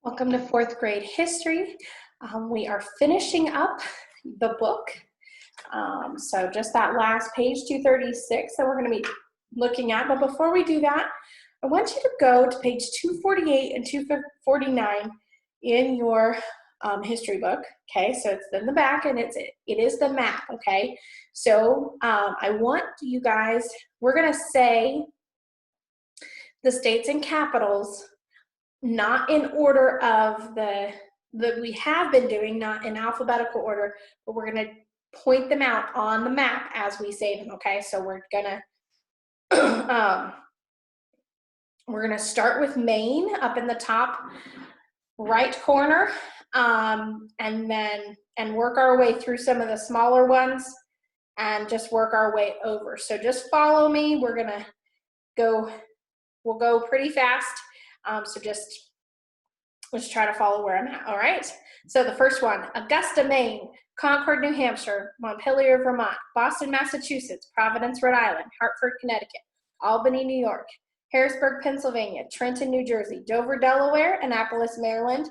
Welcome to fourth grade history. We are finishing up the book. So just that last page, 236, that we're going to be looking at. But before we do that, I want you to go to page 248 and 249 in your history book. Okay, so it's in the back and it is the map. Okay, so I want you guys, we're going to say the states and capitals not in order of that we have been doing, not in alphabetical order, but we're going to point them out on the map as we say them. Okay, so we're gonna start with Maine up in the top right corner, and work our way through some of the smaller ones and just work our way over. So just follow me. We'll go pretty fast. So let's try to follow where I'm at. All right. So the first one: Augusta, Maine; Concord, New Hampshire; Montpelier, Vermont; Boston, Massachusetts; Providence, Rhode Island; Hartford, Connecticut; Albany, New York; Harrisburg, Pennsylvania; Trenton, New Jersey; Dover, Delaware; Annapolis, Maryland;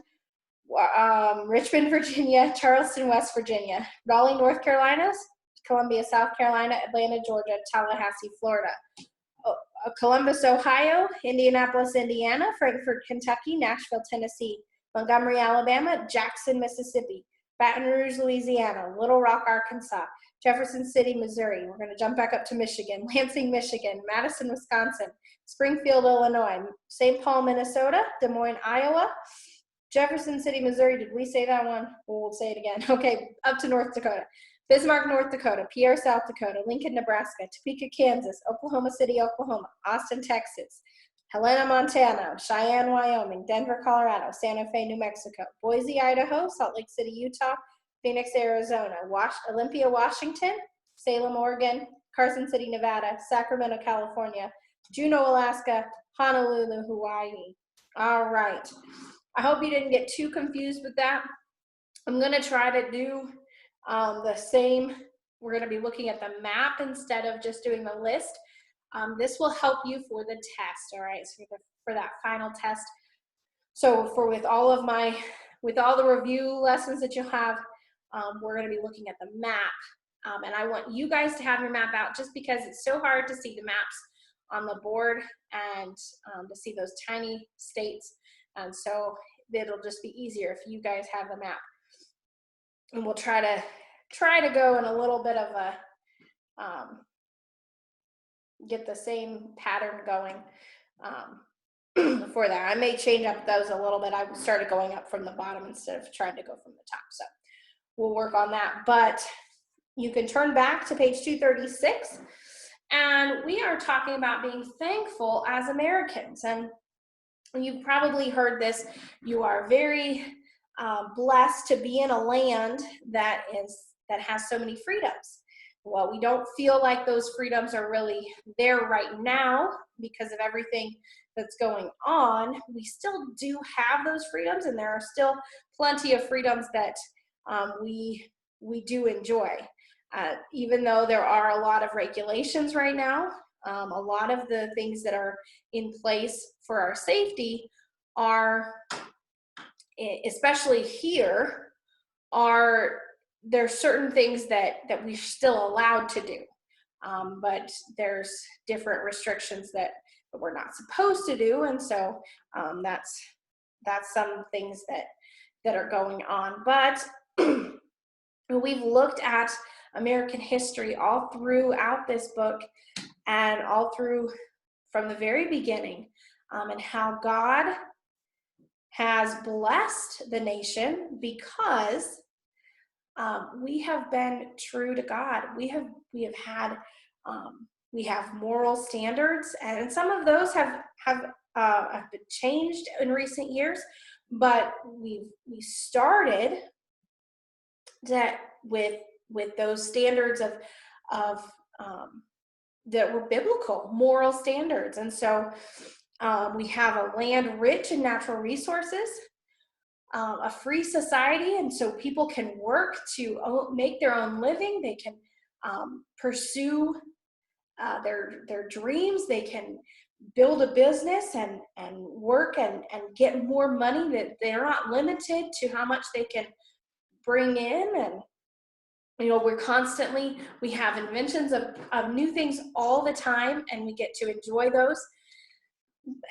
Richmond, Virginia; Charleston, West Virginia; Raleigh, North Carolina; Columbia, South Carolina; Atlanta, Georgia; Tallahassee, Florida; Columbus, Ohio; Indianapolis, Indiana; Frankfort, Kentucky; Nashville, Tennessee; Montgomery, Alabama; Jackson, Mississippi; Baton Rouge, Louisiana; Little Rock, Arkansas; Jefferson City, Missouri. We're going to jump back up to Michigan; Lansing, Michigan; Madison, Wisconsin; Springfield, Illinois; St. Paul, Minnesota; Des Moines, Iowa; Jefferson City, Missouri. Did we say that one? We'll say it again. Okay, up to North Dakota. Bismarck, North Dakota; Pierre, South Dakota; Lincoln, Nebraska; Topeka, Kansas; Oklahoma City, Oklahoma; Austin, Texas; Helena, Montana; Cheyenne, Wyoming; Denver, Colorado; Santa Fe, New Mexico; Boise, Idaho; Salt Lake City, Utah; Phoenix, Arizona; Olympia, Washington; Salem, Oregon; Carson City, Nevada; Sacramento, California; Juneau, Alaska; Honolulu, Hawaii. All right. I hope you didn't get too confused with that. I'm going to try to do the same. We're going to be looking at the map instead of just doing the list. This will help you for the test. All right, so for that final test. So with all the review lessons that you'll have, we're going to be looking at the map. And I want you guys to have your map out, just because it's so hard to see the maps on the board and to see those tiny states. And so it'll just be easier if you guys have the map. And we'll try to go in a little bit of a get the same pattern going for that. I may change up those a little bit. I started going up from the bottom instead of trying to go from the top. So we'll work on that. But you can turn back to page 236. And we are talking about being thankful as Americans. And you've probably heard this. You are very blessed to be in a land that has so many freedoms. Well, we don't feel like those freedoms are really there right now because of everything that's going on. We still do have those freedoms, and there are still plenty of freedoms that we do enjoy. Even though there are a lot of regulations right now, a lot of the things that are in place for our safety are, especially here, there's certain things that we're still allowed to do, but there's different restrictions that we're not supposed to do, and so that's some things that are going on. But we've looked at American history all throughout this book and all through from the very beginning, and how God has blessed the nation because we have been true to God. We have moral standards, and some of those have been changed in recent years. But we started that with those standards of that were biblical moral standards, and so we have a land rich in natural resources. A free society, and so people can work to make their own living. They can pursue their dreams. They can build a business and work and get more money, that they're not limited to how much they can bring in. And we have inventions of new things all the time, and we get to enjoy those.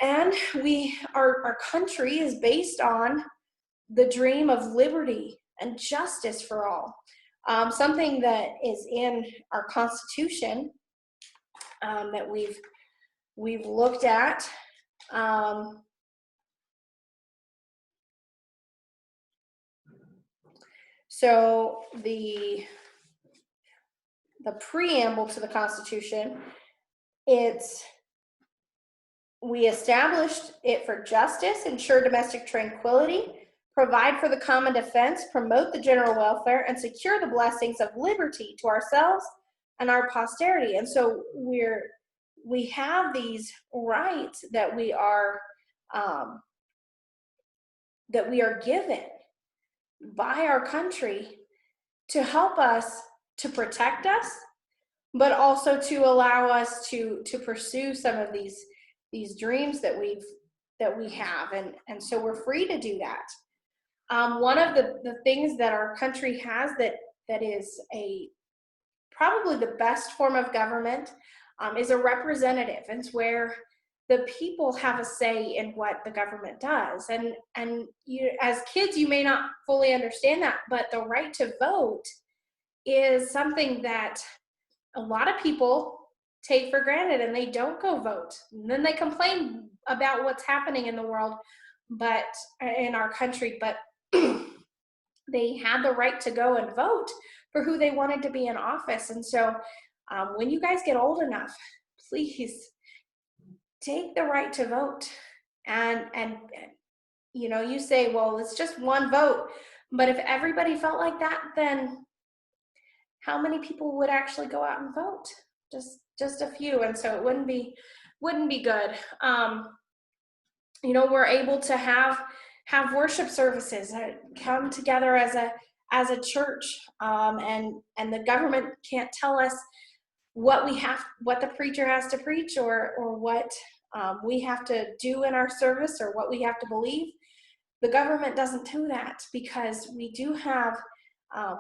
And our country is based on the dream of liberty and justice for all. Something that is in our Constitution, that we've looked at. So the preamble to the Constitution, we established it for justice, ensure domestic tranquility, provide for the common defense, promote the general welfare, and secure the blessings of liberty to ourselves and our posterity. And so we have these rights that we are given by our country to help us, to protect us, but also to allow us to pursue some of these dreams that we have, and so we're free to do that. One of the things that our country has that is probably the best form of government is a representative. It's where the people have a say in what the government does. And you, as kids, you may not fully understand that, but the right to vote is something that a lot of people take for granted, and they don't go vote. And then they complain about what's happening in the world, but in our country, but they had the right to go and vote for who they wanted to be in office. And so when you guys get old enough, please take the right to vote. And you say, well, it's just one vote. But if everybody felt like that, then how many people would actually go out and vote? Just a few. And so it wouldn't be good. We're able to have worship services, come together as a church, and the government can't tell us what the preacher has to preach, or what we have to do in our service, or what we have to believe. The government doesn't do that, because we do have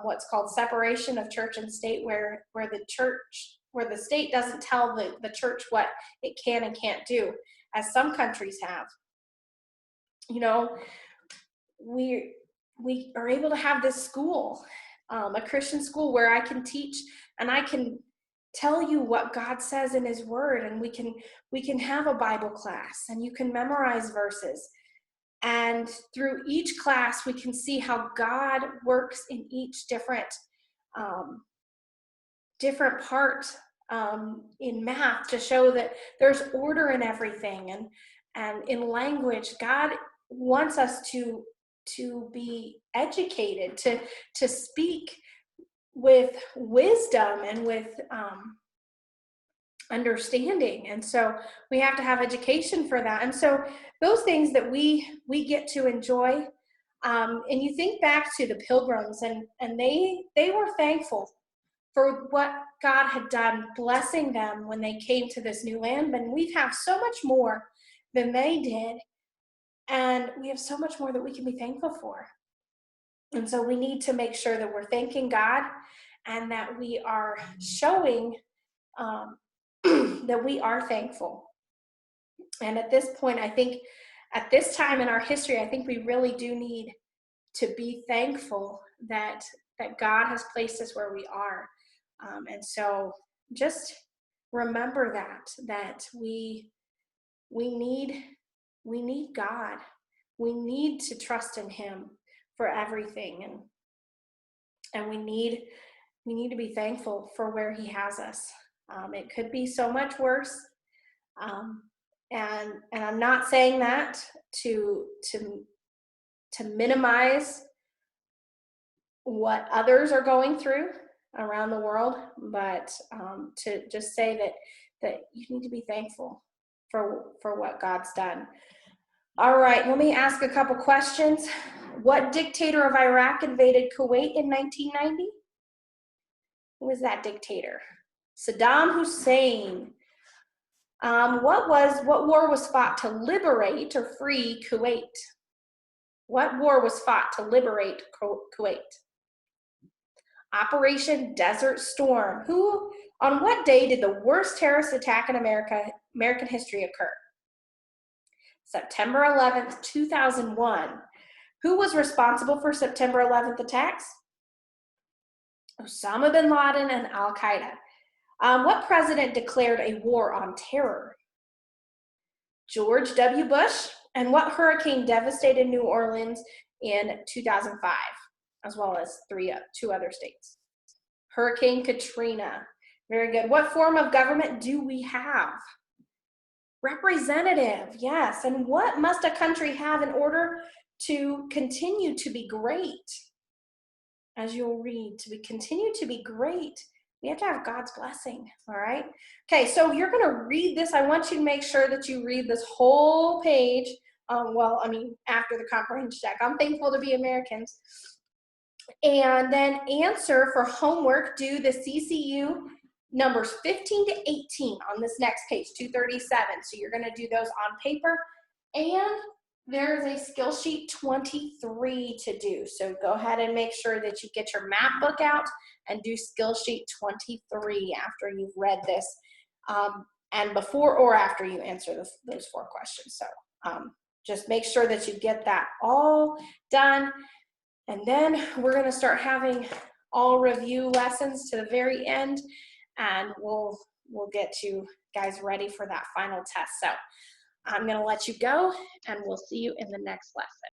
what's called separation of church and state, where the state doesn't tell the church what it can and can't do, as some countries have. We are able to have this school, a Christian school, where I can teach and I can tell you what God says in His Word, and we can have a Bible class, and you can memorize verses. And through each class, we can see how God works in each different part in math, to show that there's order in everything, and in language. God wants us to be educated, to speak with wisdom and with understanding. And so we have to have education for that. And so those things that we get to enjoy. And you think back to the Pilgrims, and they were thankful for what God had done, blessing them when they came to this new land. And we have so much more than they did, and we have so much more that we can be thankful for. And so we need to make sure that we're thanking God, and that we are showing that we are thankful. And at this point, I think, at this time in our history, I think we really do need to be thankful that God has placed us where we are. And so just remember that we need God. We need to trust in Him for everything, and we need to be thankful for where He has us. It could be so much worse, and I'm not saying that to minimize what others are going through around the world, but to just say that you need to be thankful for what God's done. All right, let me ask a couple questions. What dictator of Iraq invaded Kuwait in 1990? Who was that dictator? Saddam Hussein. What war was fought to liberate or free Kuwait? What war was fought to liberate Kuwait? Operation Desert Storm. On what day did the worst terrorist attack in American history occur? September 11th, 2001. Who was responsible for September 11th attacks? Osama bin Laden and Al-Qaeda. What president declared a war on terror? George W. Bush. And what hurricane devastated New Orleans in 2005, as well as two other states? Hurricane Katrina. Very good. What form of government do we have? Representative, yes. And what must a country have in order to continue to be great? As you'll read, continue to be great, we have to have God's blessing, all right? Okay, so you're going to read this. I want you to make sure that you read this whole page. After the comprehension check. I'm thankful to be Americans. And then answer for homework, do the CCU numbers 15 to 18 on this next page, 237. So you're going to do those on paper. And there's a skill sheet 23 to do. So go ahead and make sure that you get your map book out and do skill sheet 23 after you've read this, and before or after you answer those 4 questions. So just make sure that you get that all done. And then we're going to start having all review lessons to the very end, and we'll get you guys ready for that final test. So I'm going to let you go, and we'll see you in the next lesson.